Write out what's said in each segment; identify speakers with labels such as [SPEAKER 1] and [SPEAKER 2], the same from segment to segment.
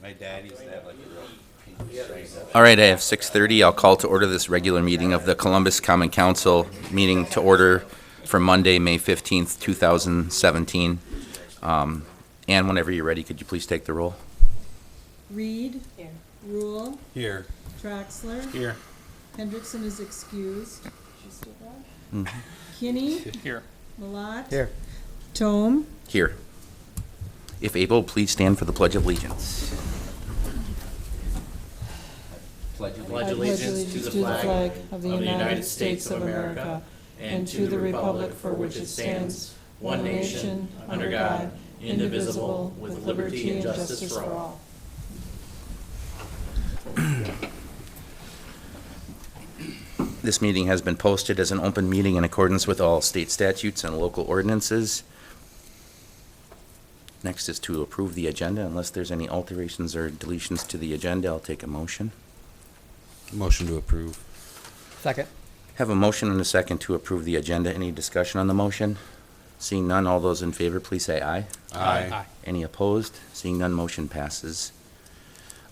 [SPEAKER 1] My dad used to have like a real pink stripe.
[SPEAKER 2] All right, I have 6:30. I'll call to order this regular meeting of the Columbus Common Council, meeting to order for Monday, May 15th, 2017. Ann, whenever you're ready, could you please take the roll?
[SPEAKER 3] Reed.
[SPEAKER 4] Here.
[SPEAKER 3] Rule.
[SPEAKER 1] Here.
[SPEAKER 3] Traxler.
[SPEAKER 1] Here.
[SPEAKER 3] Hendrickson is excused. She's still there.
[SPEAKER 2] Mhm.
[SPEAKER 3] Kinney.
[SPEAKER 1] Here.
[SPEAKER 3] Malat.
[SPEAKER 1] Here.
[SPEAKER 3] Tome.
[SPEAKER 2] Here. If able, please stand for the Pledge of Allegiance. Pledge
[SPEAKER 4] I pledge allegiance to the flag
[SPEAKER 3] of the United States of America and to the republic for which it stands, one nation, under God, indivisible, with liberty and justice for all.
[SPEAKER 2] This meeting has been posted as an open meeting in accordance with all state statutes and local ordinances. Next is to approve the agenda. Unless there's any alterations or deletions to the agenda, I'll take a motion.
[SPEAKER 1] Motion to approve.
[SPEAKER 5] Second.
[SPEAKER 2] Have a motion and a second to approve the agenda. Any discussion on the motion? Seeing none, all those in favor, please say aye.
[SPEAKER 1] Aye.
[SPEAKER 2] Any opposed? Seeing none, motion passes.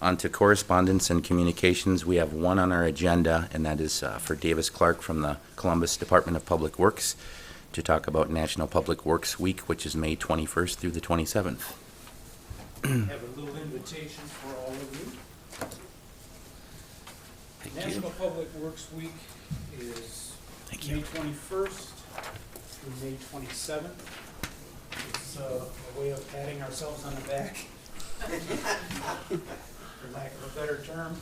[SPEAKER 2] On to correspondence and communications. We have one on our agenda, and that is for Davis Clark from the Columbus Department of Public Works to talk about National Public Works Week, which is May 21st through the 27th.
[SPEAKER 6] Have a little invitation for all of you. National Public Works Week is
[SPEAKER 2] Thank you.
[SPEAKER 6] May 21st through May 27th. It's a way of patting ourselves on the back, for lack of a better term.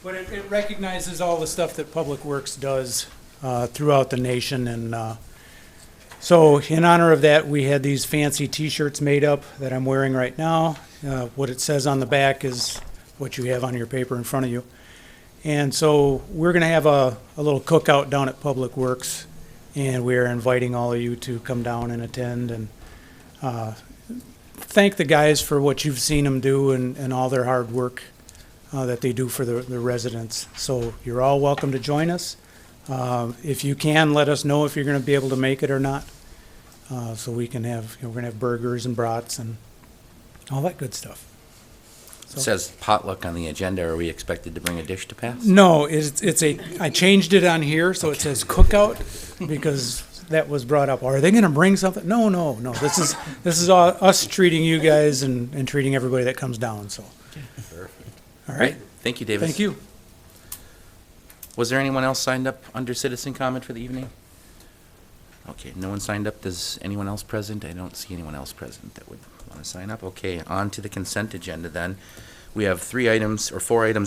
[SPEAKER 6] But it recognizes all the stuff that Public Works does throughout the nation. And so in honor of that, we had these fancy T-shirts made up that I'm wearing right now. What it says on the back is what you have on your paper in front of you. And so we're going to have a little cookout down at Public Works, and we're inviting all of you to come down and attend and thank the guys for what you've seen them do and all their hard work that they do for the residents. So you're all welcome to join us. If you can, let us know if you're going to be able to make it or not. So we can have, we're going to have burgers and brats and all that good stuff.
[SPEAKER 2] It says potluck on the agenda. Are we expected to bring a dish to pass?
[SPEAKER 6] No, I changed it on here, so it says cookout, because that was brought up. Are they gonna bring something? No. This is all us treating you guys and treating everybody that comes down, so. All right,
[SPEAKER 2] Thank you, Davis.
[SPEAKER 6] thank you.
[SPEAKER 2] Was there anyone else signed up under citizen comment for the evening? Okay, no one signed up. Does anyone else present? I don't see anyone else present that would want to sign up. Okay, on to the consent agenda then. We have 4 items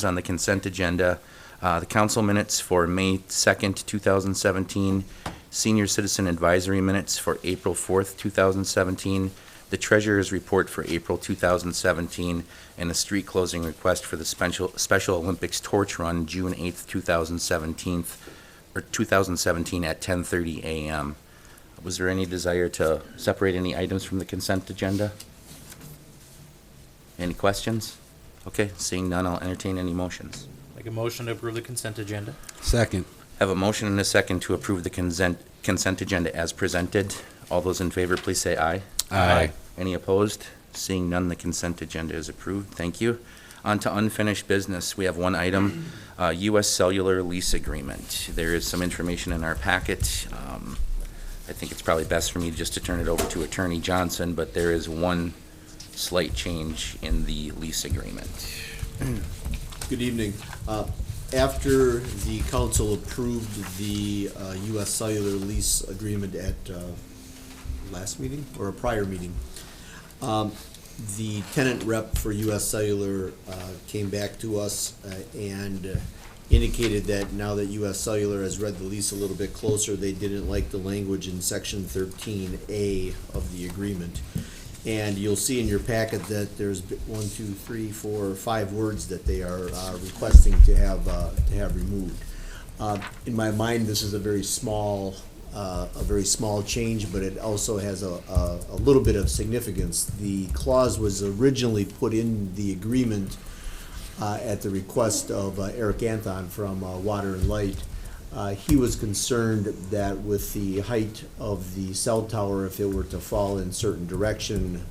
[SPEAKER 2] on the consent agenda. The council minutes for May 2nd, 2017, senior citizen advisory minutes for April 4th, 2017, the treasurer's report for April 2017, and a street closing request for the Special Olympics torch run June 8th, 2017 at 10:30 a.m. Was there any desire to separate any items from the consent agenda? Any questions? Okay, seeing none, I'll entertain any motions.
[SPEAKER 5] Make a motion to approve the consent agenda.
[SPEAKER 1] Second.
[SPEAKER 2] Have a motion and a second to approve the consent agenda as presented. All those in favor, please say aye.
[SPEAKER 1] Aye.
[SPEAKER 2] Any opposed? Seeing none, the consent agenda is approved. Thank you. On to unfinished business. We have one item, U.S. Cellular lease agreement. There is some information in our packet. I think it's probably best for me just to turn it over to Attorney Johnson, but there is one slight change in the lease agreement.
[SPEAKER 7] Good evening. After the council approved the U.S. Cellular lease agreement at last meeting or a prior meeting, the tenant rep for U.S. Cellular came back to us and indicated that now that U.S. Cellular has read the lease a little bit closer, they didn't like the language in Section 13A of the agreement. And you'll see in your packet that there's 5 words that they are requesting to have removed. In my mind, this is a very small change, but it also has a little bit of significance. The clause was originally put in the agreement at the request of Eric Anthon from Water and Light. He was concerned that with the height of the cell tower, if it were to fall in certain direction,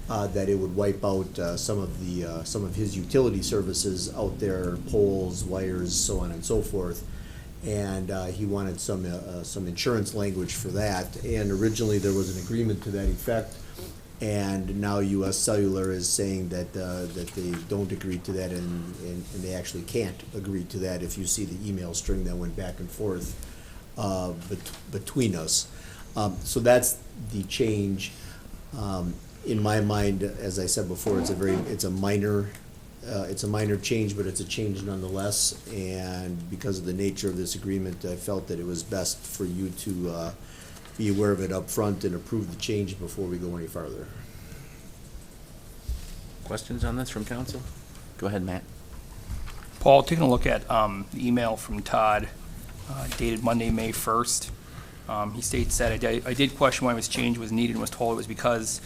[SPEAKER 7] that it would wipe out some of his utility services out there, poles, wires, so on and so forth. And he wanted some insurance language for that. And originally there was an agreement to that effect. And now U.S. Cellular is saying that they don't agree to that, and they actually can't agree to that. If you see the email string that went back and forth between us, so that's the change. In my mind, as I said before, it's a minor change, but it's a change nonetheless. And because of the nature of this agreement, I felt that it was best for you to be aware of it up front and approve the change before we go any farther.
[SPEAKER 2] Questions on this from council? Go ahead, Matt.
[SPEAKER 8] Paul, taking a look at the email from Todd dated Monday, May 1st, he states that I did question why this change was needed and was told it was because,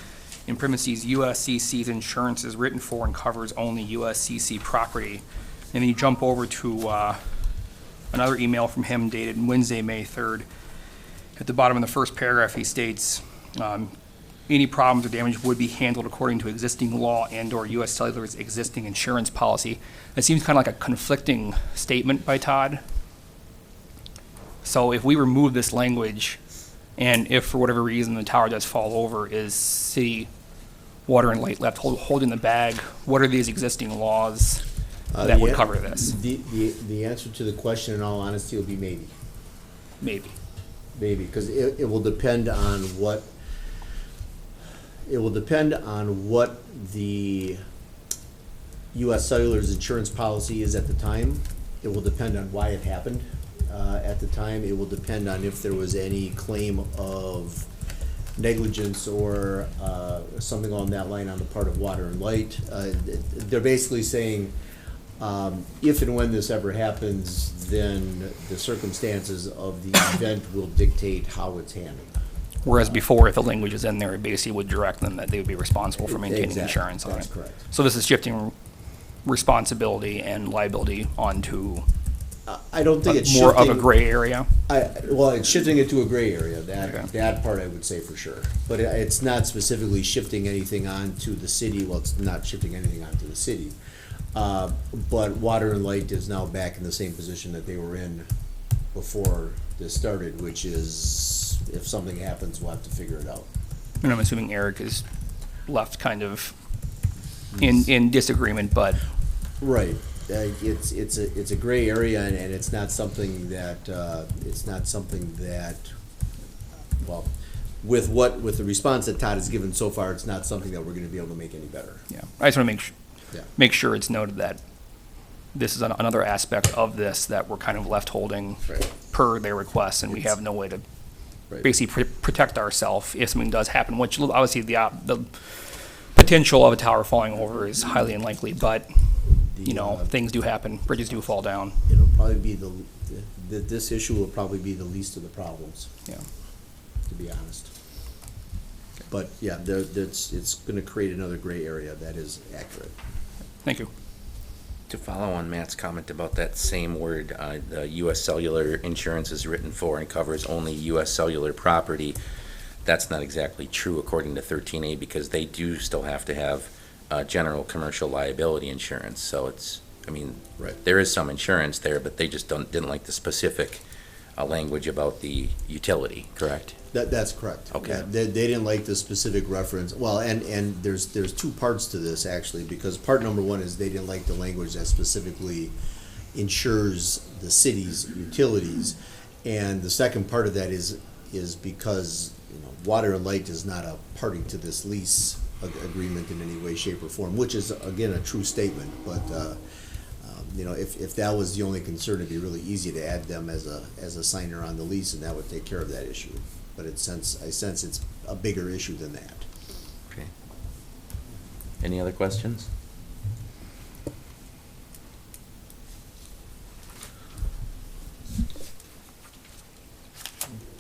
[SPEAKER 8] in parentheses, USCC's insurance is written for and covers only USCC property. And then you jump over to another email from him dated Wednesday, May 3rd. At the bottom of the first paragraph, he states, any problems or damage would be handled according to existing law and/or U.S. Cellular's existing insurance policy. That seems kind of like a conflicting statement by Todd. So if we remove this language, and if for whatever reason the tower does fall over, is city water and light left holding the bag? What are these existing laws that would cover this?
[SPEAKER 7] The answer to the question, in all honesty, will be maybe.
[SPEAKER 8] Maybe.
[SPEAKER 7] Maybe, because it will depend on what the U.S. Cellular's insurance policy is at the time. It will depend on why it happened at the time. It will depend on if there was any claim of negligence or something on that line on the part of Water and Light. They're basically saying, if and when this ever happens, then the circumstances of the event will dictate how it's handled.
[SPEAKER 8] Whereas before, if the language is in there, it basically would direct them that they would be responsible for maintaining
[SPEAKER 7] Exactly.
[SPEAKER 8] insurance on it.
[SPEAKER 7] That's correct.
[SPEAKER 8] So this is shifting responsibility and liability onto
[SPEAKER 7] I don't think it's
[SPEAKER 8] more
[SPEAKER 7] shifting.
[SPEAKER 8] of a gray area.
[SPEAKER 7] Well, it's shifting it to a gray area,
[SPEAKER 8] Okay.
[SPEAKER 7] that part I would say for sure. But it's not specifically shifting anything onto the city, well, it's not shifting anything onto the city. But Water and Light is now back in the same position that they were in before this started, which is, if something happens, we'll have to figure it out.
[SPEAKER 8] And I'm assuming Eric is left kind of in disagreement, but
[SPEAKER 7] Right. It's a gray area, and it's not something that, well, with the response that Todd has given so far, it's not something that we're gonna be able to make any better.
[SPEAKER 8] yeah, I just want to
[SPEAKER 7] Yeah.
[SPEAKER 8] make sure it's noted that this is another aspect of this that we're kind of left holding
[SPEAKER 7] Right.
[SPEAKER 8] per their request, and we have no way to
[SPEAKER 7] Right.
[SPEAKER 8] basically protect ourselves if something does happen, which obviously the potential of a tower falling over is highly unlikely, but, you know, things do happen, bridges do fall down,
[SPEAKER 7] It'll probably be this issue will probably be the least of the problems,
[SPEAKER 8] yeah.
[SPEAKER 7] to be honest. But, yeah, it's gonna create another gray area, that is accurate.
[SPEAKER 8] Thank you.
[SPEAKER 2] To follow on Matt's comment about that same word, the U.S. Cellular insurance is written for and covers only U.S. Cellular property. That's not exactly true according to 13A, because they do still have to have general commercial liability insurance. So it's, I mean,
[SPEAKER 7] Right.
[SPEAKER 2] there is some insurance there, but they just didn't like the specific language about the utility, correct?
[SPEAKER 7] That's correct.
[SPEAKER 2] Okay.
[SPEAKER 7] Yeah, they didn't like the specific reference, well, and there's two parts to this, actually, because part number one is they didn't like the language that specifically insures the city's utilities. And the second part of that is because, you know, Water and Light is not a party to this lease agreement in any way, shape, or form, which is, again, a true statement, but, you know, if that was the only concern, it'd be really easy to add them as a signer on the lease, and that would take care of that issue. But I sense it's a bigger issue than that.
[SPEAKER 2] Okay. Any other questions?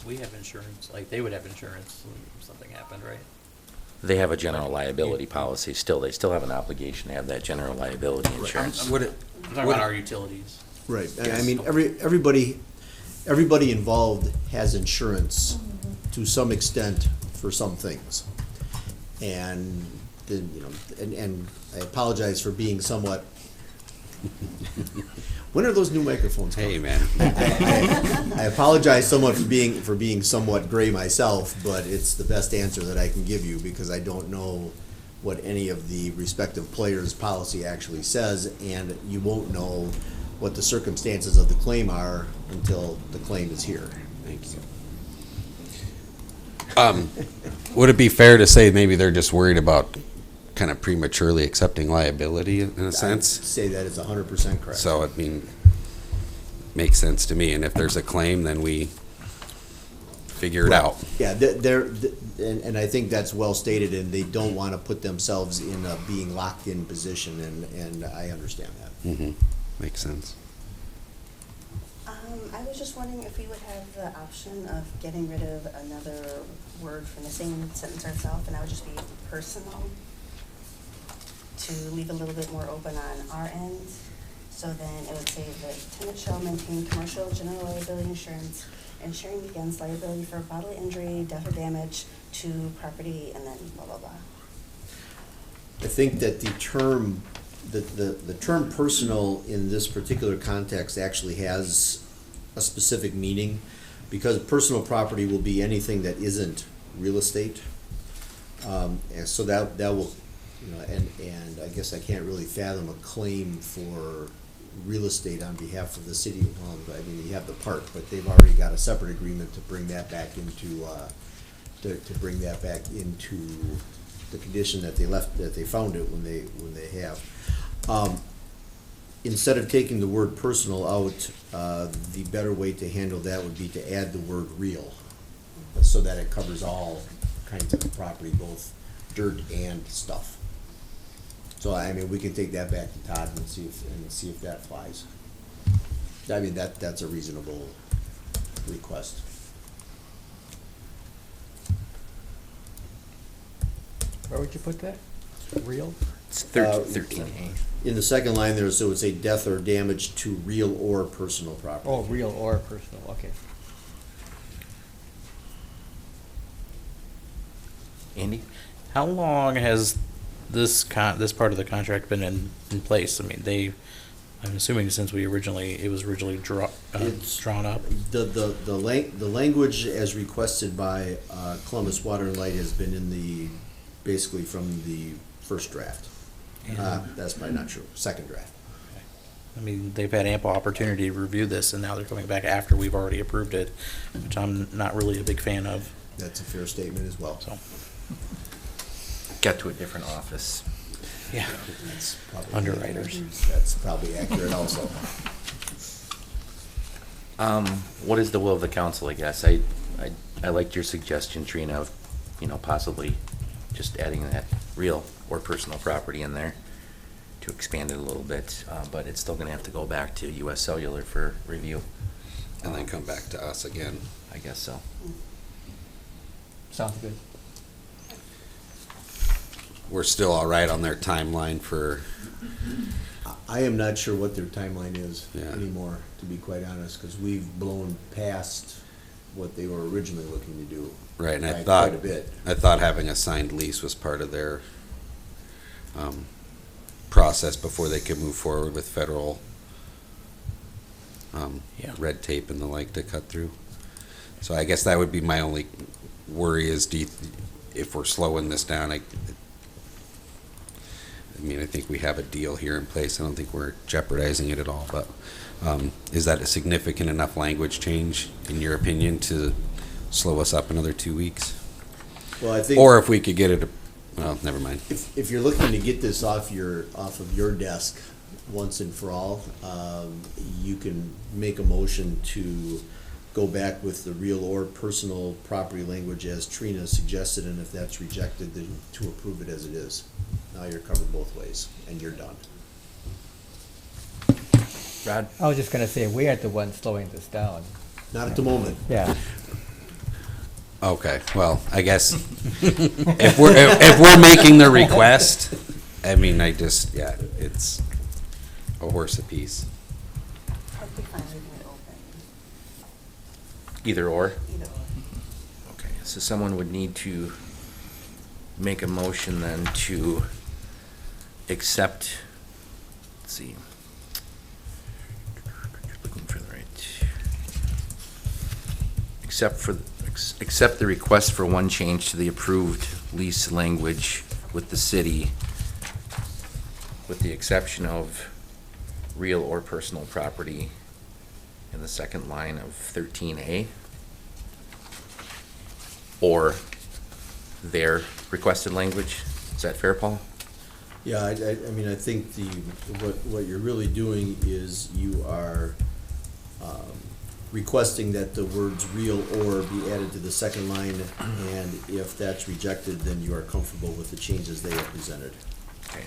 [SPEAKER 5] We have insurance, like they would have insurance if something happened, right?
[SPEAKER 2] They have a general liability policy still. They still have an obligation to have that general liability insurance.
[SPEAKER 1] Would it,
[SPEAKER 5] I'm talking about our utilities.
[SPEAKER 7] Right, and I mean, everybody involved has insurance to some extent for some things. And and I apologize for being somewhat. When are those new microphones coming?
[SPEAKER 1] Hey, man.
[SPEAKER 7] I apologize somewhat for being somewhat gray myself, but it's the best answer that I can give you because I don't know what any of the respective players' policy actually says, and you won't know what the circumstances of the claim are until the claim is here.
[SPEAKER 1] Thank you. Would it be fair to say maybe they're just worried about kind of prematurely accepting liability in a
[SPEAKER 7] I'd
[SPEAKER 1] sense?
[SPEAKER 7] say that is 100% correct.
[SPEAKER 1] So, I mean, makes sense to me. And if there's a claim, then we figure it out.
[SPEAKER 7] Yeah, and I think that's well stated, and they don't want to put themselves in a being locked in position, and I understand that.
[SPEAKER 1] Mm-hmm. Makes sense.
[SPEAKER 4] I was just wondering if we would have the option of getting rid of another word from the same sentence itself, and that would just be personal, to leave a little bit more open on our end. So then it would say the tenant shall maintain commercial general liability insurance, insuring against liability for bodily injury, death, or damage to property, and then blah, blah, blah.
[SPEAKER 7] I think that the term personal in this particular context actually has a specific meaning, because personal property will be anything that isn't real estate. And so that will, and I guess I can't really fathom a claim for real estate on behalf of the city. Well, I mean, you have the park, but they've already got a separate agreement to bring that back into, the condition that they found it when they have. Instead of taking the word personal out, the better way to handle that would be to add the word real, so that it covers all kinds of property, both dirt and stuff. So, I mean, we can take that back to Todd and see if that flies. I mean, that's a reasonable request.
[SPEAKER 5] Where would you put that? Real?
[SPEAKER 2] It's
[SPEAKER 7] Uh,
[SPEAKER 2] 13A.
[SPEAKER 7] In the second line there, so it would say death or damage to real or personal property.
[SPEAKER 5] Oh, real or personal, okay.
[SPEAKER 3] Andy, how long has this part of the contract been in place? I mean, I'm assuming since it was originally
[SPEAKER 7] It's-
[SPEAKER 3] drawn up.
[SPEAKER 7] The language as requested by Columbus Water and Light has been basically from the first draft. That's probably not true, second draft.
[SPEAKER 3] I mean, they've had ample opportunity to review this, and now they're coming back after we've already approved it, which I'm not really a big fan of,
[SPEAKER 7] That's a fair statement as well.
[SPEAKER 3] so,
[SPEAKER 2] Got to a different office.
[SPEAKER 3] yeah.
[SPEAKER 7] That's probably-
[SPEAKER 3] Underwriters.
[SPEAKER 7] That's probably accurate also.
[SPEAKER 2] What is the will of the council, I guess? I liked your suggestion, Trina, of, possibly just adding that real or personal property in there to expand it a little bit, but it's still gonna have to go back to US Cellular for review.
[SPEAKER 1] And then come back to us again.
[SPEAKER 2] I guess so.
[SPEAKER 5] Sounds good.
[SPEAKER 1] We're still all right on their timeline for,
[SPEAKER 7] I am not sure what their timeline is
[SPEAKER 1] Yeah.
[SPEAKER 7] anymore, to be quite honest, because we've blown past what they were originally looking to do.
[SPEAKER 1] right, and
[SPEAKER 7] by quite a bit.
[SPEAKER 1] I thought having a signed lease was part of their process before they could move forward with federal
[SPEAKER 3] Yeah.
[SPEAKER 1] red tape and the like to cut through. So I guess that would be my only worry is if we're slowing this down, I think we have a deal here in place. I don't think we're jeopardizing it at all, but is that a significant enough language change, in your opinion, to slow us up another 2 weeks?
[SPEAKER 7] Well, I think.
[SPEAKER 1] Or if we could get it, well, never mind.
[SPEAKER 7] If you're looking to get this off of your desk once and for all, you can make a motion to go back with the real or personal property language as Trina suggested, and if that's rejected, then to approve it as it is. Now you're covered both ways, and you're done.
[SPEAKER 2] Rod?
[SPEAKER 5] I was just gonna say, we aren't the ones slowing this down.
[SPEAKER 7] Not at the moment.
[SPEAKER 5] Yeah.
[SPEAKER 1] Okay, well, I guess if we're making the request, it's a horse apiece.
[SPEAKER 4] I'd be fine leaving it open,
[SPEAKER 2] Either or?
[SPEAKER 4] either or.
[SPEAKER 2] Okay, so someone would need to make a motion then to accept, let's see. Looking for the right. Accept the request for one change to the approved lease language with the city, with the exception of real or personal property in the second line of 13A, or their requested language. Is that fair, Paul?
[SPEAKER 7] Yeah, I mean, I think what you're really doing is you are requesting that the words real or be added to the second line, and if that's rejected, then you are comfortable with the changes they have presented.
[SPEAKER 2] Okay.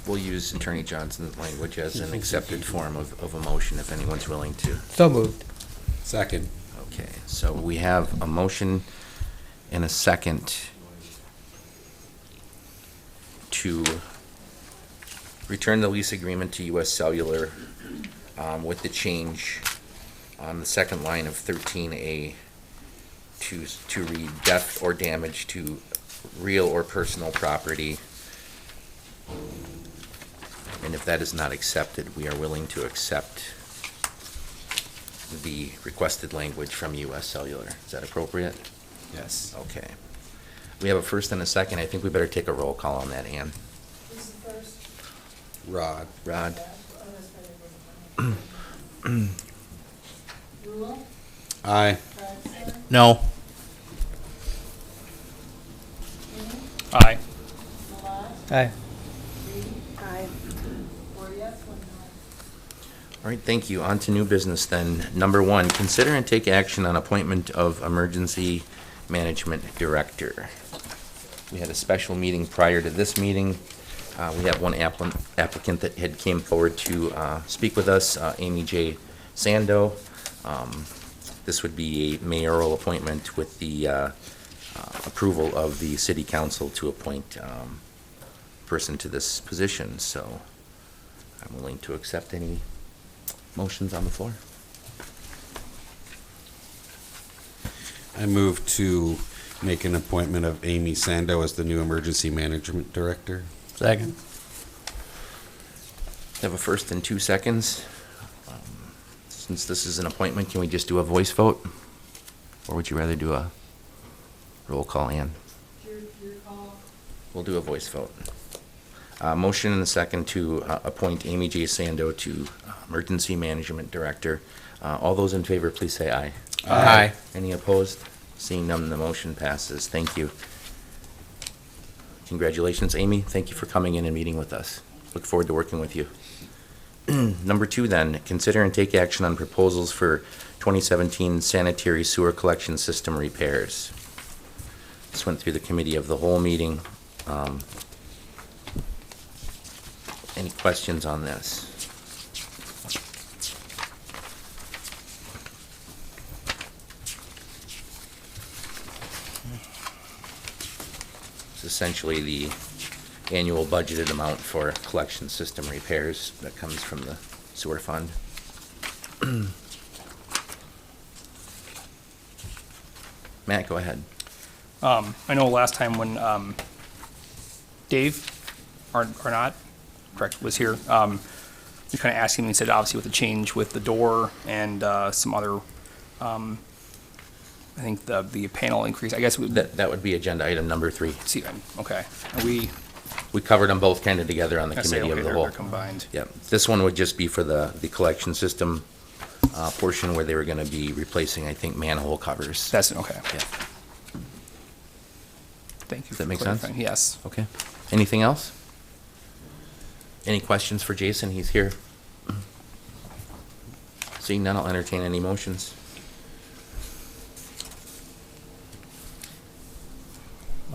[SPEAKER 2] We'll use Attorney Johnson's language as an accepted form of a motion if anyone's willing to.
[SPEAKER 5] So moved.
[SPEAKER 1] Second.
[SPEAKER 2] Okay, so we have a motion and a second to return the lease agreement to US Cellular with the change on the second line of 13A to read death or damage to real or personal property. And if that is not accepted, we are willing to accept the requested language from US Cellular. Is that appropriate?
[SPEAKER 1] Yes.
[SPEAKER 2] Okay. We have a first and a second. I think we better take a roll call on that, Ann.
[SPEAKER 1] Rod.
[SPEAKER 2] Rod?
[SPEAKER 1] Aye.
[SPEAKER 5] No.
[SPEAKER 8] Aye.
[SPEAKER 5] Aye.
[SPEAKER 4] Aye.
[SPEAKER 2] All right, thank you. On to new business then. Number one, consider and take action on appointment of emergency management director. We had a special meeting prior to this meeting. We have one applicant that had came forward to speak with us, Amy J. Sando. This would be a mayoral appointment with the approval of the city council to appoint person to this position. So I'm willing to accept any motions on the floor.
[SPEAKER 1] I move to make an appointment of Amy Sando as the new emergency management director.
[SPEAKER 5] Second.
[SPEAKER 2] Have a first and 2 seconds. Since this is an appointment, can we just do a voice vote? Or would you rather do a roll call, Ann? We'll do a voice vote. Motion and a second to appoint Amy J. Sando to emergency management director. All those in favor, please say aye.
[SPEAKER 5] Aye.
[SPEAKER 2] Any opposed? Seeing none, the motion passes. Thank you. Congratulations, Amy. Thank you for coming in and meeting with us. Look forward to working with you. Number two then, consider and take action on proposals for 2017 sanitary sewer collection system repairs. This went through the committee of the whole meeting. Any questions on this? It's essentially the annual budgeted amount for collection system repairs that comes from the sewer fund. Matt, go ahead.
[SPEAKER 8] I know last time when Dave Arnott, correct, was here, we kind of asked him, and he said obviously with the change with the door and some other, I think the panel increase, I guess,
[SPEAKER 2] That would be agenda item number 3.
[SPEAKER 8] see, okay. Are we,
[SPEAKER 2] We covered them both kind of together on the
[SPEAKER 8] I say,
[SPEAKER 2] committee
[SPEAKER 8] okay,
[SPEAKER 2] of the
[SPEAKER 8] they're
[SPEAKER 2] whole.
[SPEAKER 8] combined.
[SPEAKER 2] Yep. This one would just be for the collection system portion where they were going to be replacing, I think, manhole covers.
[SPEAKER 8] That's, okay.
[SPEAKER 2] Yeah.
[SPEAKER 8] Thank you.
[SPEAKER 2] Does that
[SPEAKER 8] for
[SPEAKER 2] make sense?
[SPEAKER 8] clarifying. Yes.
[SPEAKER 2] Okay. Anything else? Any questions for Jason? He's here. Seeing none, I'll entertain any motions.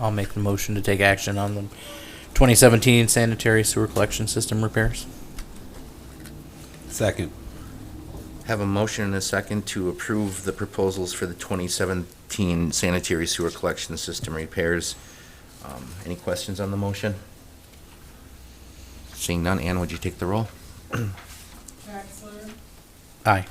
[SPEAKER 5] I'll make the motion to take action on the 2017 sanitary sewer collection system repairs.
[SPEAKER 1] Second.
[SPEAKER 2] Have a motion and a second to approve the proposals for the 2017 sanitary sewer collection system repairs. Any questions on the motion? Seeing none, Ann, would you take the roll?
[SPEAKER 5] Aye.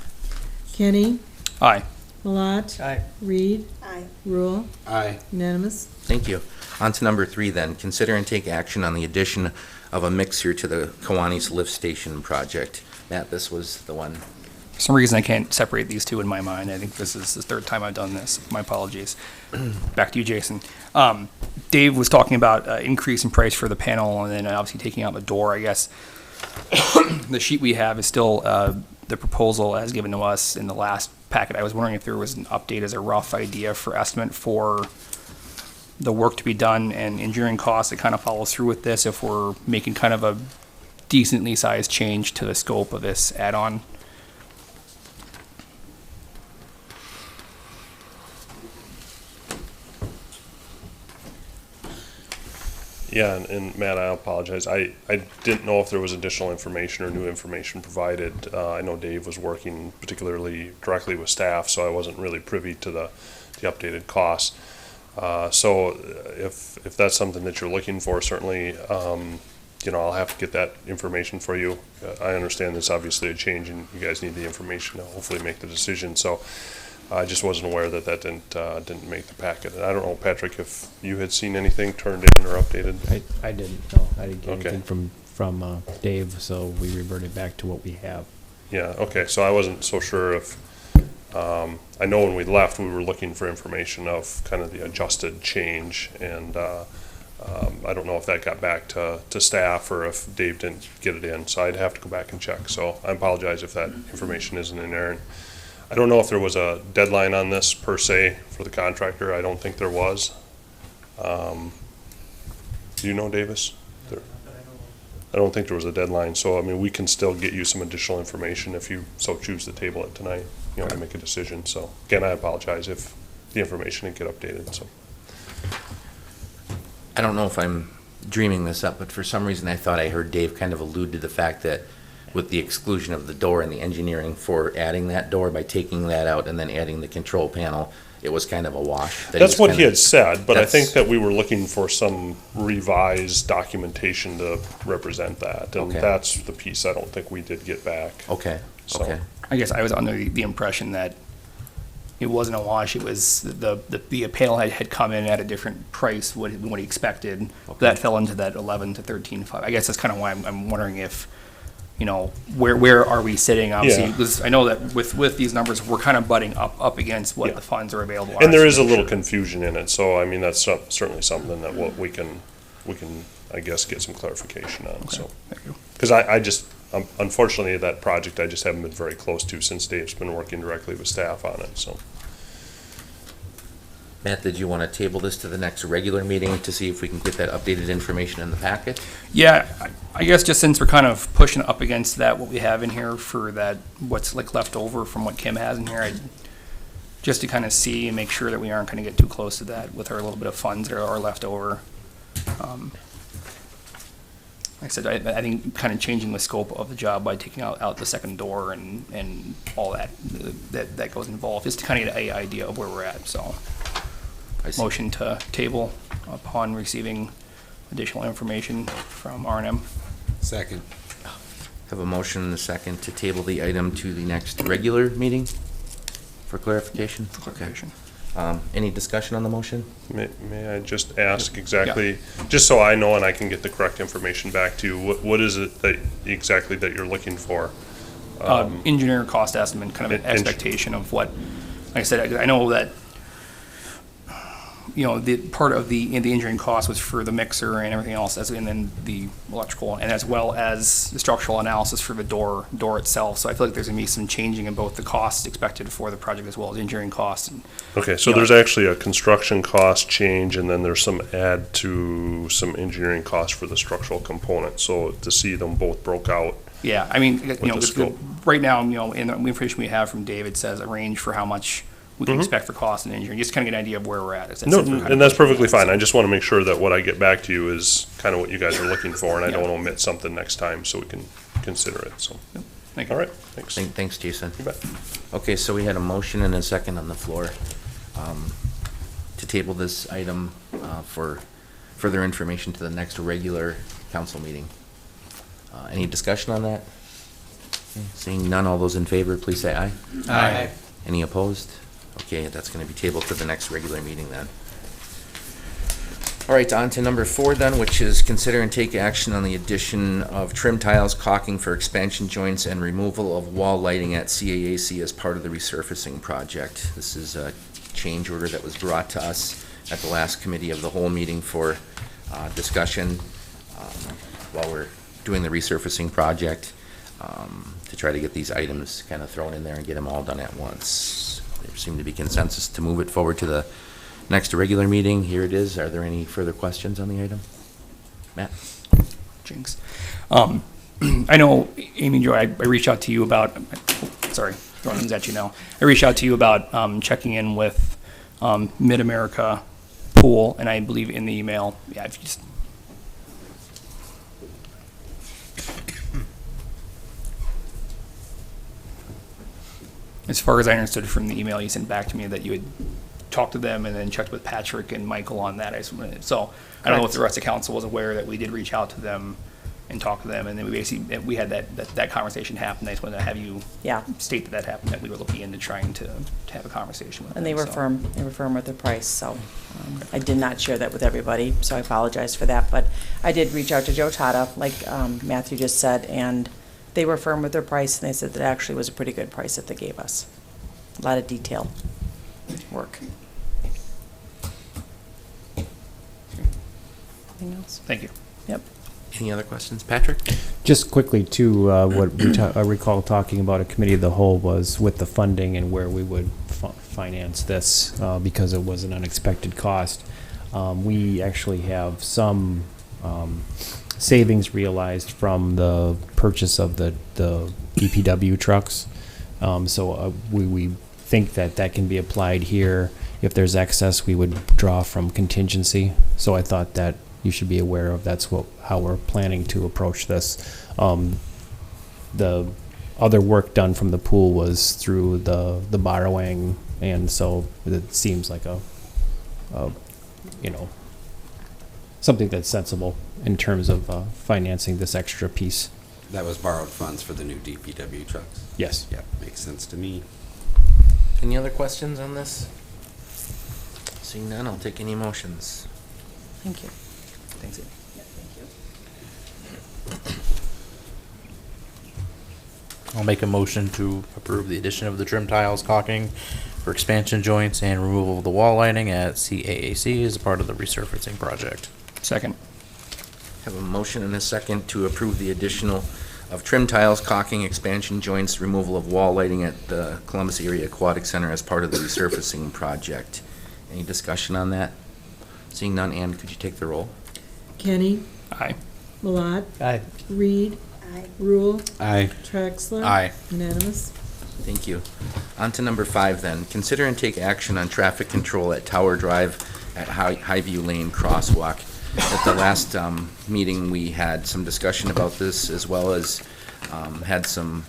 [SPEAKER 3] Kenny,
[SPEAKER 8] Aye.
[SPEAKER 3] Malat,
[SPEAKER 5] Aye.
[SPEAKER 3] Reed,
[SPEAKER 4] Aye. Aye.
[SPEAKER 3] Rule?
[SPEAKER 1] Aye.
[SPEAKER 3] Unanimous?
[SPEAKER 2] Thank you. On to number 3 then. Consider and take action on the addition of a mixer to the Kiwanis Lift Station project. Matt, this was the one.
[SPEAKER 8] For some reason, I can't separate these two in my mind. I think this is the third time I've done this. My apologies. Back to you, Jason. Dave was talking about increase in price for the panel and then obviously taking out the door, I guess. The sheet we have is still the proposal as given to us in the last packet. I was wondering if there was an update as a rough idea for estimate for the work to be done and engineering costs that kind of follows through with this if we're making kind of a decently sized change to the scope of this add-on.
[SPEAKER 9] Yeah, and Matt, I apologize. I didn't know if there was additional information or new information provided. I know Dave was working particularly directly with staff, so I wasn't really privy to the updated costs. So if that's something that you're looking for, certainly, I'll have to get that information for you. I understand there's obviously a change and you guys need the information to hopefully make the decision. So I just wasn't aware that didn't make the packet. And I don't know, Patrick, if you had seen anything turned in or updated?
[SPEAKER 10] I didn't, no. I didn't get
[SPEAKER 9] Okay.
[SPEAKER 10] anything from Dave, so we reverted back to what we have.
[SPEAKER 9] Yeah, okay, so I wasn't so sure if, I know when we left, we were looking for information of kind of the adjusted change, and I don't know if that got back to staff or if Dave didn't get it in, so I'd have to go back and check. So I apologize if that information isn't in there. And I don't know if there was a deadline on this per se for the contractor. I don't think there was. Do you know, Davis? I don't think there was a deadline, so I mean, we can still get you some additional information if you so choose to table it tonight, to make a decision. So again, I apologize if the information didn't get updated, so.
[SPEAKER 2] I don't know if I'm dreaming this up, but for some reason I thought I heard Dave kind of allude to the fact that with the exclusion of the door and the engineering for adding that door by taking that out and then adding the control panel, it was kind of a wash.
[SPEAKER 9] That's what he had said, but I think
[SPEAKER 2] That's-
[SPEAKER 9] that we were looking for some revised documentation to represent that. And
[SPEAKER 2] Okay.
[SPEAKER 9] that's the piece I don't think we did get back.
[SPEAKER 2] Okay,
[SPEAKER 9] So-
[SPEAKER 2] okay.
[SPEAKER 8] I guess I was under the impression that it wasn't a wash, it was the panel had come in at a different price than what he expected. That fell into that 11 to 13.5. I guess that's kind of why I'm wondering if, where are we sitting, obviously?
[SPEAKER 9] Yeah.
[SPEAKER 8] Because I know that with these numbers, we're kind of butting up against what
[SPEAKER 9] Yeah.
[SPEAKER 8] the funds are available.
[SPEAKER 9] And there is a
[SPEAKER 8] Sure.
[SPEAKER 9] little confusion in it, so I mean, that's certainly something that we can, I guess, get some clarification on, so.
[SPEAKER 8] Thank you.
[SPEAKER 9] Because I just, unfortunately, that project, I just haven't been very close to since Dave's been working directly with staff on it, so.
[SPEAKER 2] Matt, did you want to table this to the next regular meeting to see if we can get that updated information in the packet?
[SPEAKER 8] Yeah, I guess just since we're kind of pushing up against that, what we have in here for that, what's like left over from what Kim has in here, just to kind of see and make sure that we aren't going to get too close to that with our little bit of funds that are left over. Like I said, I think kind of changing the scope of the job by taking out the second door and all that goes involved, just to kind of get an idea of where we're at, so.
[SPEAKER 2] I see.
[SPEAKER 8] Motion to table upon receiving additional information from R&M.
[SPEAKER 1] Second.
[SPEAKER 2] Have a motion and a second to table the item to the next regular meeting for clarification?
[SPEAKER 8] Clarification.
[SPEAKER 2] Okay. Any discussion on the motion?
[SPEAKER 9] May I just ask exactly, just so I know and I can get the correct information back to you, what is it that exactly that you're looking for?
[SPEAKER 8] Engineer cost estimate, kind of an
[SPEAKER 9] En-
[SPEAKER 8] expectation of what, like I said, I know that, the part of the engineering cost was for the mixer and everything else, and then the electrical, and as well as the structural analysis for the door itself. So I feel like there's gonna be some changing in both the costs expected for the project as well as engineering costs. And
[SPEAKER 9] Okay, so
[SPEAKER 8] Yeah.
[SPEAKER 9] there's actually a construction cost change, and then there's some add to some engineering costs for the structural component. So to see them both broke out,
[SPEAKER 8] yeah, I mean,
[SPEAKER 9] the scope.
[SPEAKER 8] right now, in the information we have from David says a range for how much we can expect for cost and engineering, just kind of get an idea of where we're at.
[SPEAKER 9] no, and that's perfectly fine. I just want to make sure that what I get back to you is kind of what you guys are looking for, and I don't want to omit something next time, so we can consider it, so.
[SPEAKER 8] Thank you.
[SPEAKER 9] All right, thanks.
[SPEAKER 2] Thanks, Jason.
[SPEAKER 9] You bet.
[SPEAKER 2] Okay, so we had a motion and a second on the floor to table this item for further information to the next regular council meeting. Any discussion on that? Okay, seeing none, all those in favor, please say aye.
[SPEAKER 5] Aye.
[SPEAKER 2] Any opposed? Okay, that's gonna be tabled to the next regular meeting then. All right, on to number 4 then, which is consider and take action on the addition of trim tiles, caulking for expansion joints, and removal of wall lighting at CAAC as part of the resurfacing project. This is a change order that was brought to us at the last committee of the whole meeting for discussion while we're doing the resurfacing project, to try to get these items kind of thrown in there and get them all done at once. There seemed to be consensus to move it forward to the next regular meeting. Here it is. Are there any further questions on the item? Matt?
[SPEAKER 8] Jinx. I know, Amy and Joy, I reached out to you about, sorry, throwing things at you now. I reached out to you about checking in with Mid-America Pool, and I believe in the email, yeah, if you just. As far as I understood from the email you sent back to me, that you had talked to them and then checked with Patrick and Michael on that. So I don't know if the rest of council was aware that we did reach out to them and talk to them, and then we had that conversation happen. I just wanted to have you state that happened, that we were looking into trying to have a conversation with them.
[SPEAKER 3] And they were firm with their price, so I did not share that with everybody, so I apologize for that. But I did reach out to Joe Tata, like Matthew just said, and they were firm with their price, and they said that actually was a pretty good price that they gave us. A lot of detail work. Anything else?
[SPEAKER 8] Thank you.
[SPEAKER 3] Yep.
[SPEAKER 2] Any other questions? Patrick?
[SPEAKER 10] Just quickly too, what I recall talking about a committee of the whole was with the funding and where we would finance this, because it was an unexpected cost. We actually have some savings realized from the purchase of the DPW trucks. So we think that can be applied here. If there's excess, we would draw from contingency. So I thought that you should be aware of how we're planning to approach this. The other work done from the pool was through the borrowing, and so it seems like a something that's sensible in terms of financing this extra piece.
[SPEAKER 1] That was borrowed funds for the new DPW trucks?
[SPEAKER 10] Yes.
[SPEAKER 1] Yeah, makes sense to me.
[SPEAKER 2] Any other questions on this? Seeing none, I'll take any motions.
[SPEAKER 3] Thank you.
[SPEAKER 2] Thanks, Amy.
[SPEAKER 5] I'll make a motion to approve the addition of the trim tiles, caulking for expansion joints, and removal of the wall lighting at CAAC as a part of the resurfacing project.
[SPEAKER 8] Second.
[SPEAKER 2] Have a motion and a second to approve the additional of trim tiles, caulking, expansion joints, removal of wall lighting at the Columbus Area Aquatic Center as part of the resurfacing project. Any discussion on that? Seeing none, Ann, could you take the roll?
[SPEAKER 3] Kenny?
[SPEAKER 8] Aye.
[SPEAKER 3] Malat?
[SPEAKER 5] Aye.
[SPEAKER 3] Reed?
[SPEAKER 4] Aye.
[SPEAKER 3] Rule?
[SPEAKER 1] Aye.
[SPEAKER 3] Traxler?
[SPEAKER 5] Aye.
[SPEAKER 3] Unanimous?
[SPEAKER 2] Thank you. On to number 5 then. Consider and take action on traffic control at Tower Drive at Highview Lane Crosswalk. At the last meeting, we had some discussion about this, as well as had some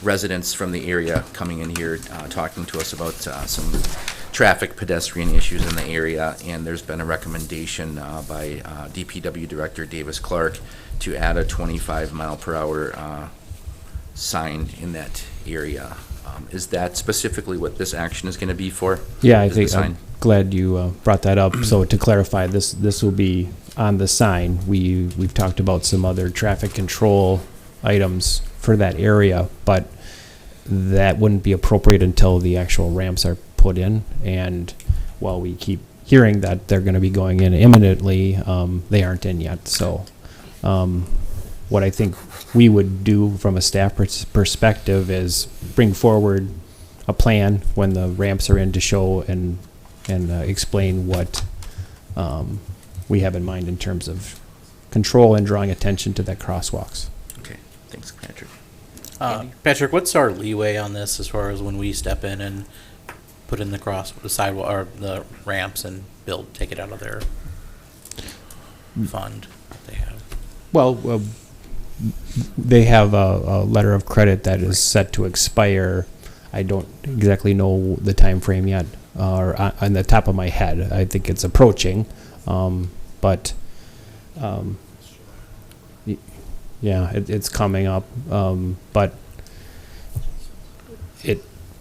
[SPEAKER 2] residents from the area coming in here talking to us about some traffic pedestrian issues in the area, and there's been a recommendation by DPW Director Davis Clark to add a 25-mile-per-hour sign in that area. Is that specifically what this action is going to be for?
[SPEAKER 10] Yeah, I
[SPEAKER 2] Is the
[SPEAKER 10] think
[SPEAKER 2] sign?
[SPEAKER 10] I'm glad you brought that up. So to clarify, this will be on the sign. We've talked about some other traffic control items for that area, but that wouldn't be appropriate until the actual ramps are put in. And while we keep hearing that they're going to be going in imminently, they aren't in yet. So what I think we would do from a staff perspective is bring forward a plan when the ramps are in to show and explain what we have in mind in terms of control and drawing attention to that crosswalks.
[SPEAKER 2] Okay, thanks, Patrick.
[SPEAKER 5] Patrick, what's our leeway on this as far as when we step in and put in the sidewalk or the ramps and take it out of their fund that they have?
[SPEAKER 10] Well, they have a letter of credit that is set to expire. I don't exactly know the time frame yet, or on the top of my head. I think it's approaching, but yeah, it's coming up. But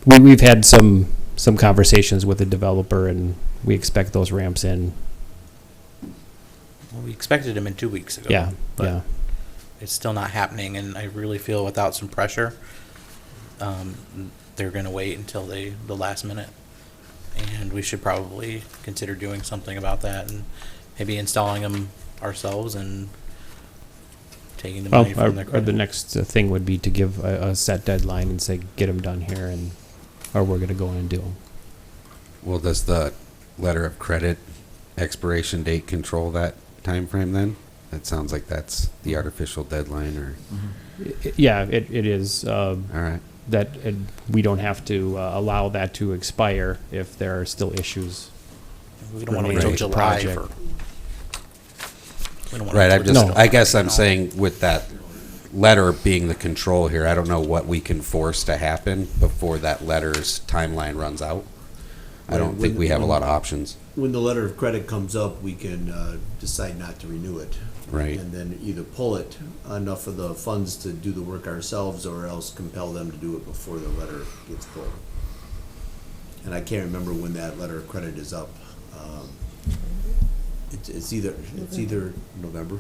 [SPEAKER 10] we've had some some conversations with the developer, and we expect those ramps in.
[SPEAKER 5] Well, we expected him in 2 weeks ago.
[SPEAKER 10] Yeah,
[SPEAKER 5] but
[SPEAKER 10] yeah.
[SPEAKER 5] it's still not happening, and I really feel without some pressure, they're gonna wait until the last minute. And we should probably consider doing something about that and maybe installing them ourselves and taking the money from their
[SPEAKER 10] Or the
[SPEAKER 5] credit.
[SPEAKER 10] next thing would be to give a set deadline and say, get them done here, and, or we're gonna go in and do them.
[SPEAKER 1] Well, does the letter of credit expiration date control that time frame then? It sounds like that's the artificial deadline, or,
[SPEAKER 10] Yeah, it is,
[SPEAKER 1] all right.
[SPEAKER 10] that we don't have to allow that to expire if there are still issues.
[SPEAKER 5] We don't wanna wait till
[SPEAKER 10] Right.
[SPEAKER 5] July
[SPEAKER 10] Project.
[SPEAKER 5] for. we don't wanna
[SPEAKER 1] Right,
[SPEAKER 5] wait
[SPEAKER 1] I'm
[SPEAKER 5] till
[SPEAKER 1] just,
[SPEAKER 5] July,
[SPEAKER 1] I guess I'm
[SPEAKER 5] you know.
[SPEAKER 1] saying with that letter being the control here, I don't know what we can force to happen before that letter's timeline runs out. I don't
[SPEAKER 7] Right,
[SPEAKER 1] think we have a
[SPEAKER 7] when-
[SPEAKER 1] lot of options.
[SPEAKER 7] When the letter of credit comes up, we can decide not to renew it.
[SPEAKER 1] Right.
[SPEAKER 7] And then either pull it, enough of the funds to do the work ourselves, or else compel them to do it before the letter gets pulled. And I can't remember when that letter of credit is up. It's either November?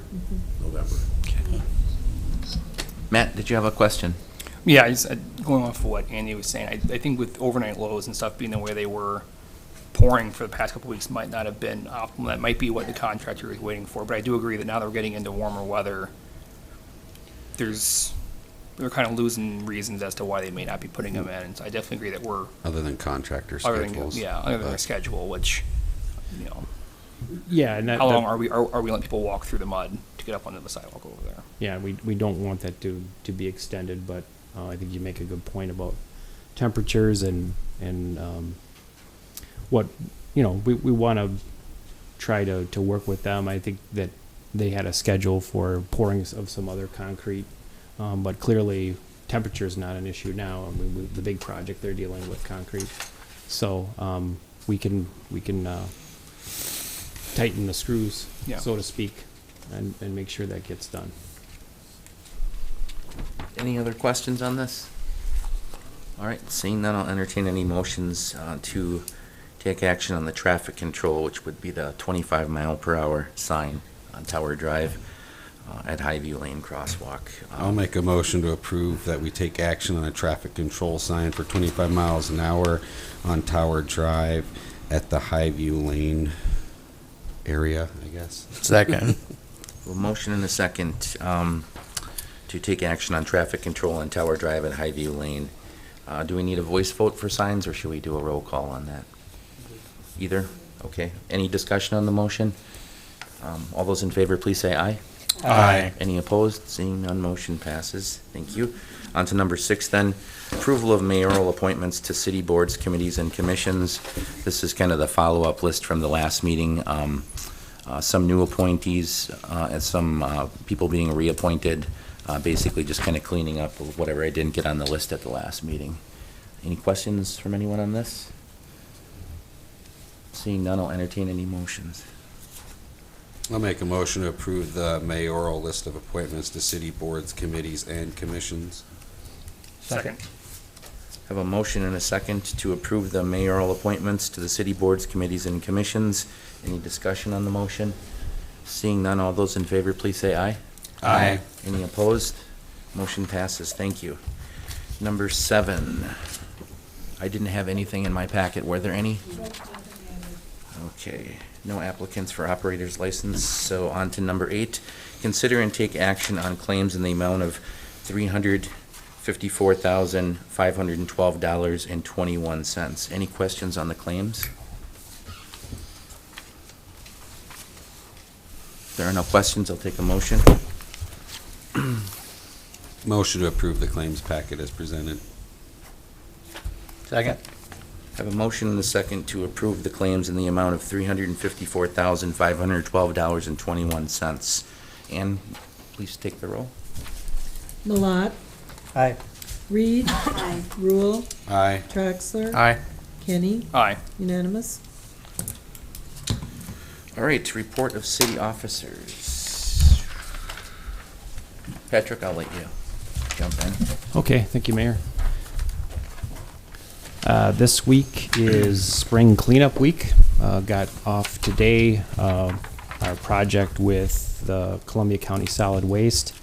[SPEAKER 7] November.
[SPEAKER 2] Matt, did you have a question?
[SPEAKER 8] Yeah, I just, going off of what Andy was saying, I think with overnight lows and stuff being the way they were, pouring for the past couple weeks might not have been optimal. That might be what the contractor is waiting for, but I do agree that now that we're getting into warmer weather, they're kind of losing reasons as to why they may not be putting them in. And so I definitely agree that we're,
[SPEAKER 1] Other than contractor
[SPEAKER 8] other than,
[SPEAKER 1] schedules.
[SPEAKER 8] other than their schedule, which, you know,
[SPEAKER 10] Yeah, and
[SPEAKER 8] how long are we letting people walk through the mud to get up onto the sidewalk over there?
[SPEAKER 10] Yeah, we don't want that to be extended, but I think you make a good point about temperatures and what, we want to try to work with them. I think that they had a schedule for pouring of some other concrete, but clearly temperature is not an issue now. I mean, the big project, they're dealing with concrete. So we can tighten the screws,
[SPEAKER 8] Yeah.
[SPEAKER 10] so to speak, and make sure that gets done.
[SPEAKER 2] Any other questions on this? All right, seeing none, I'll entertain any motions to take action on the traffic control, which would be the 25-mile-per-hour sign on Tower Drive at Highview Lane Crosswalk.
[SPEAKER 1] I'll make a motion to approve that we take action on a traffic control sign for 25 miles an hour on Tower Drive at the Highview Lane area, I guess.
[SPEAKER 5] Second.
[SPEAKER 2] A motion and a second to take action on traffic control on Tower Drive at Highview Lane. Do we need a voice vote for signs, or should we do a roll call on that? Either? Okay. Any discussion on the motion? All those in favor, please say aye.
[SPEAKER 5] Aye.
[SPEAKER 2] Any opposed? Seeing none, motion passes. Thank you. On to number 6 then, approval of mayoral appointments to city boards, committees, and commissions. This is kind of the follow-up list from the last meeting. Some new appointees and some people being reappointed, basically just kind of cleaning up whatever I didn't get on the list at the last meeting. Any questions from anyone on this? Seeing none, I'll entertain any motions.
[SPEAKER 1] I'll make a motion to approve the mayoral list of appointments to city boards, committees, and commissions.
[SPEAKER 8] Second.
[SPEAKER 2] Have a motion and a second to approve the mayoral appointments to the city boards, committees, and commissions. Any discussion on the motion? Seeing none, all those in favor, please say aye.
[SPEAKER 1] Aye.
[SPEAKER 2] Any opposed? Motion passes. Thank you. Number 7. I didn't have anything in my packet. Were there any? Okay. No applicants for operator's license. So on to number 8. Consider and take action on claims in the amount of $354,512.21. Any questions on the claims? If there are no questions, I'll take a motion.
[SPEAKER 1] Motion to approve the claims packet as presented.
[SPEAKER 5] Second.
[SPEAKER 2] Have a motion and a second to approve the claims in the amount of $354,512.21. Ann, please take the roll.
[SPEAKER 11] Malat.
[SPEAKER 5] Aye.
[SPEAKER 11] Reed.
[SPEAKER 4] Aye.
[SPEAKER 11] Rule.
[SPEAKER 1] Aye.
[SPEAKER 11] Traxler.
[SPEAKER 5] Aye.
[SPEAKER 11] Kenny.
[SPEAKER 8] Aye.
[SPEAKER 11] Unanimous.
[SPEAKER 2] All right, report of city officers. Patrick, I'll let you jump in.
[SPEAKER 10] Okay, thank you, Mayor. This week is spring cleanup week. Got off today our project with the Columbia County Solid Waste.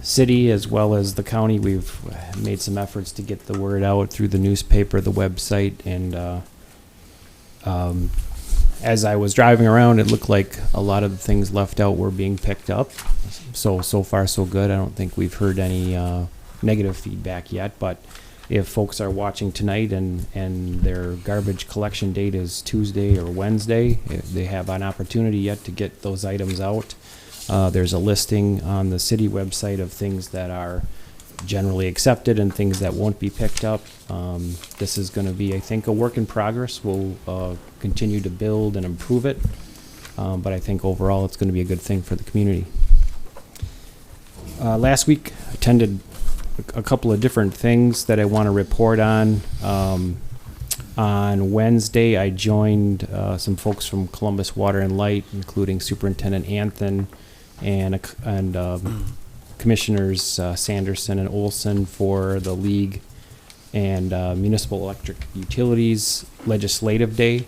[SPEAKER 10] City as well as the county, we've made some efforts to get the word out through the newspaper, the website, and as I was driving around, it looked like a lot of the things left out were being picked up. So far so good. I don't think we've heard any negative feedback yet, but if folks are watching tonight and their garbage collection date is Tuesday or Wednesday, if they have an opportunity yet to get those items out. There's a listing on the city website of things that are generally accepted and things that won't be picked up. This is going to be, I think, a work in progress. We'll continue to build and improve it, but I think overall it's going to be a good thing for the community. Last week, attended a couple of different things that I want to report on. On Wednesday, I joined some folks from Columbus Water and Light, including Superintendent Anthon and Commissioners Sanderson and Olson for the League and Municipal Electric Utilities Legislative Day.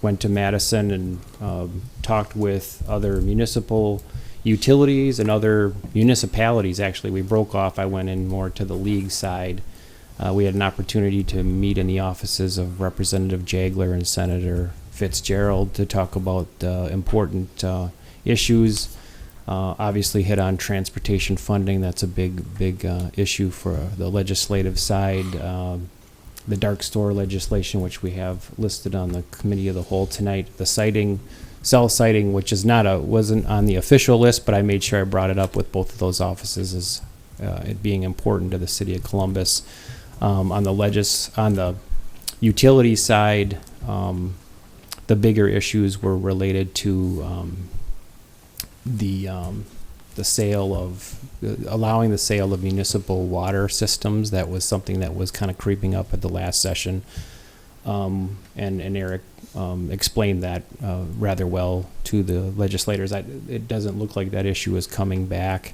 [SPEAKER 10] Went to Madison and talked with other municipal utilities and other municipalities. Actually, we broke off. I went in more to the League side. We had an opportunity to meet in the offices of Representative Jagler and Senator Fitzgerald to talk about important issues. Obviously hit on transportation funding. That's a big issue for the legislative side. The dark store legislation, which we have listed on the committee of the whole tonight. The cell siting, which is wasn't on the official list, but I made sure I brought it up with both of those offices as it being important to the city of Columbus. On the utility side, the bigger issues were related to the sale of allowing the sale of municipal water systems. That was something that was kind of creeping up at the last session, and Eric explained that rather well to the legislators. It doesn't look like that issue is coming back.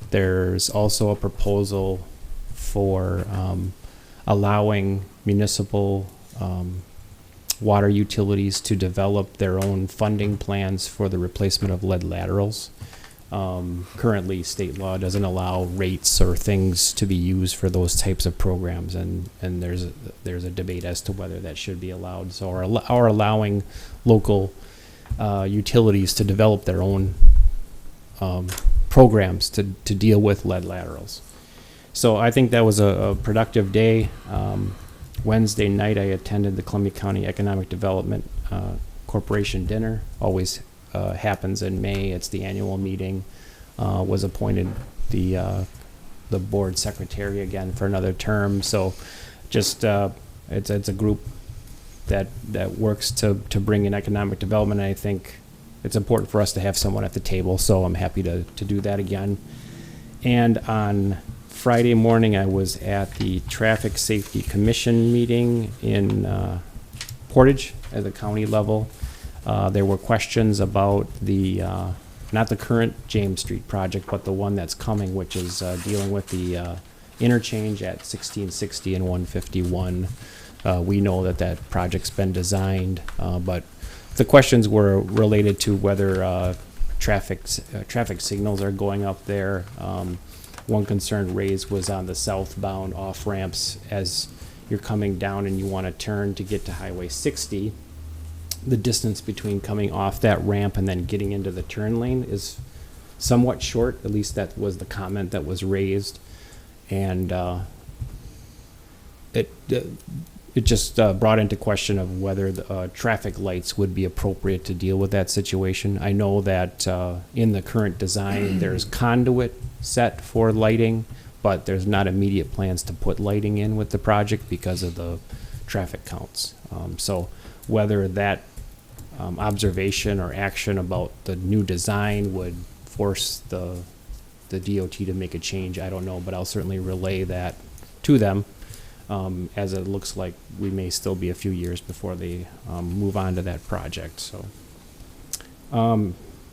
[SPEAKER 10] There's also a proposal for allowing municipal water utilities to develop their own funding plans for the replacement of lead laterals. Currently, state law doesn't allow rates or things to be used for those types of programs, and there's a debate as to whether that should be allowed. So, or allowing local utilities to develop their own programs to deal with lead laterals. So I think that was a productive day. Wednesday night, I attended the Columbia County Economic Development Corporation dinner. Always happens in May. It's the annual meeting. Was appointed the board secretary again for another term. So just it's a group that works to bring in economic development. And I think it's important for us to have someone at the table. So I'm happy to do that again. And on Friday morning, I was at the Traffic Safety Commission meeting in Portage at the county level. There were questions about not the current James Street project, but the one that's coming, which is dealing with the interchange at 1660 and 151. We know that project's been designed, but the questions were related to whether traffic signals are going up there. One concern raised was on the southbound off ramps as you're coming down and you want to turn to get to Highway 60. The distance between coming off that ramp and then getting into the turn lane is somewhat short. At least that was the comment that was raised, and it just brought into question of whether the traffic lights would be appropriate to deal with that situation. I know that in the current design there's conduit set for lighting, but there's not immediate plans to put lighting in with the project because of the traffic counts. So whether that observation or action about the new design would force the DOT to make a change, I don't know, but I'll certainly relay that to them, as it looks like we may still be a few years before they move on to that project. So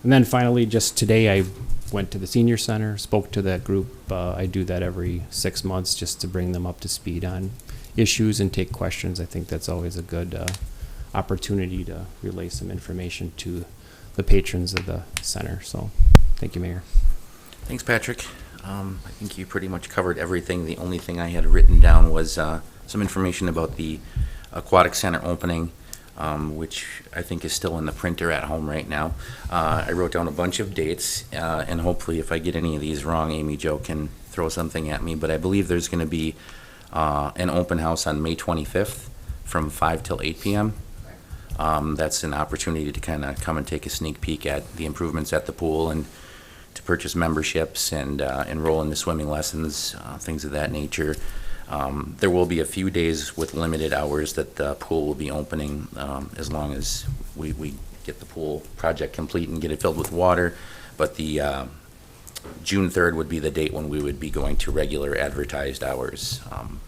[SPEAKER 10] And then finally, just today, I went to the senior center, spoke to that group. I do that every 6 months just to bring them up to speed on issues and take questions. I think that's always a good opportunity to relay some information to the patrons of the center. So, thank you, Mayor.
[SPEAKER 2] Thanks, Patrick. I think you pretty much covered everything. The only thing I had written down was some information about the Aquatic Center opening, which I think is still in the printer at home right now. I wrote down a bunch of dates, and hopefully if I get any of these wrong, Amy Jo can throw something at me. But I believe there's going to be an open house on May 25th from 5 till 8 p.m. That's an opportunity to kind of come and take a sneak peek at the improvements at the pool and to purchase memberships and enroll in the swimming lessons, things of that nature. There will be a few days with limited hours that the pool will be opening, as long as we get the pool project complete and get it filled with water. But the June 3rd would be the date when we would be going to regular advertised hours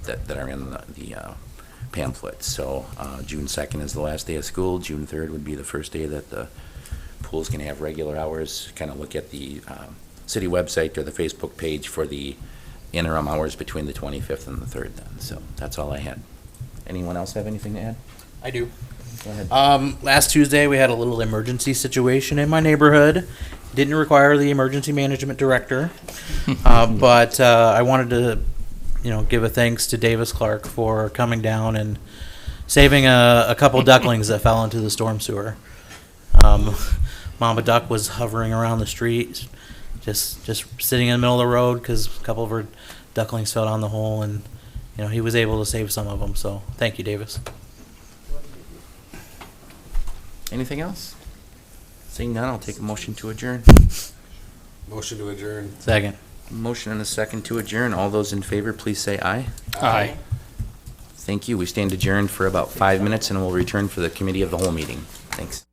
[SPEAKER 2] that are in the pamphlet. So June 2nd is the last day of school. June 3rd would be the first day that the pool's going to have regular hours. Kind of look at the city website or the Facebook page for the interim hours between the 25th and the 3rd then. So that's all I had. Anyone else have anything to add?
[SPEAKER 5] I do.
[SPEAKER 2] Go ahead.
[SPEAKER 5] Last Tuesday, we had a little emergency situation in my neighborhood. Didn't require the emergency management director, but I wanted to, give a thanks to Davis Clark for coming down and saving a couple ducklings that fell into the storm sewer. Mama Duck was hovering around the street, just sitting in the middle of the road because a couple of her ducklings fell down the hole, and he was able to save some of them. So thank you, Davis.
[SPEAKER 2] Anything else? Seeing none, I'll take a motion to adjourn.
[SPEAKER 1] Motion to adjourn.
[SPEAKER 5] Second.
[SPEAKER 2] Motion and a second to adjourn. All those in favor, please say aye.
[SPEAKER 8] Aye.
[SPEAKER 2] Thank you. We stand adjourned for about 5 minutes and we'll return for the committee of the whole meeting. Thanks.